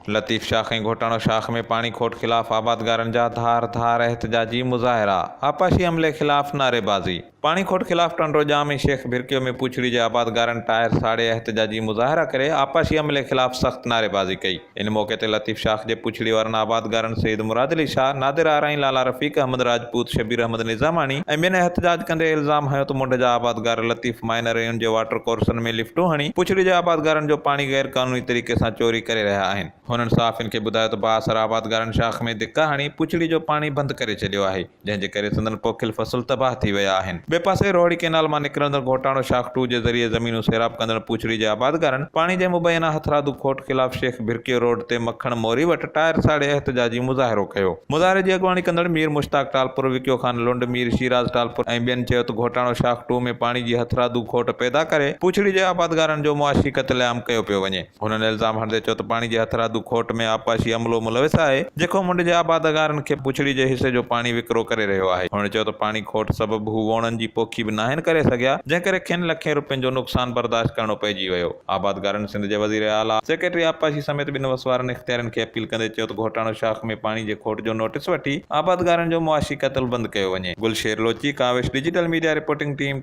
लतीफ़ शाख ऐं घोटाणो शाख में पाणी खोट ख़िलाफ़ आबादगारनि जा धार धार एहतजाजी मुज़ाहिरा। आपाशी अमले ख़िलाफ़ नारेबाज़ी। पाणी खोट ख़िलाफ़ टंडो जाम ऐं शेख भिरकियो में पूछड़ी जे आबादगारनि टायर साड़े एहतजाजी मुज़ाहिरा करे आपाशी अमले ख़िलाफ़ सख़्त नारेबाज़ी कई। इन मौक़े ते लतीफ़ शाख जे पूछड़ी वारनि आबादगारनि सईद मुराद अली शाह, नादिर आराई, लाला रफ़ीक अहमद राजपूत, शबीर अहमद निज़ामानी ऐं ॿियनि एहतजाज कंदे इल्ज़ाम हयो त मुंड जा आबादगार लतीफ़ माइनर ऐं उन जे वाटर कोर्सनि में लिफ्टूं हणी पूछड़ी जे आबादगारनि जो पाणी गैर क़ानूनी तरीक़े सां चोरी करे रहिया आहिनि। हुननि साफ़िन खे ॿुधायो त बाअसर आबादगारनि शाख में धिका हणी पूछड़ी जो पाणी बंदि करे छॾियो आहे, जंहिंजे करे संदनि पोखियल फ़सुल तबाह थी विया आहिनि। ॿिए पासे रोहड़ी कैनाल मां निकिरंदड़ घोटाणो शाख 2 जे ज़रिए ज़मीनूं सैराब कंदड़ पूछड़ी जे आबादगारनि पाणी जे मुबैना हथरादू खोट ख़िलाफ़ शेख भिरकियो रोड ते मखण मोरी वटि टायर साड़े एहतजाजी मुज़ाहिरो कयो। मुज़ाहिरे जी अॻुवाणी कंदड़ मीर मुश्ताक टालपुर, विकियो ख़ान लुंड, मीर शिराज टालपुर ऐं ॿियनि चयो त घोटाणो शाख 2 में पाणी जी हथरादू खोट पैदा करे पूछड़ी जे आबादगारनि जो मुआशी क़त्लेआम कयो पियो वञे। हुननि इल्ज़ाम हणंदे चयो त पाणी जे हथरादू खोट में आपाशी अमलो मुलविस आहे, जेको मुंड जे आबादगारनि खे पूछड़ी जे हिसे जो पाणी विकिरो करे रहियो आहे। हुन चयो त पाणी खोट सबबि हू वोणनि जी पोखी बि नाहिनि करे सघिया, जंहिं करे खेनि लखें रुपयनि जो नुक़सान बर्दाश्त करणो पइजी वियो। आबादगारनि सिंध जे वज़ीर आला सेक्रेटरी आपाशी समेत ॿिनि वसवारनि इख़्तियारनि खे अपील कंदे चयो त घोटाणो शाख में पाणी जे खोट जो नोटिस वठी आबादगारनि जो मुआशी क़त्ल बंदि कयो वञे। Gulsher Lochi, Kawish, digital media reporting team.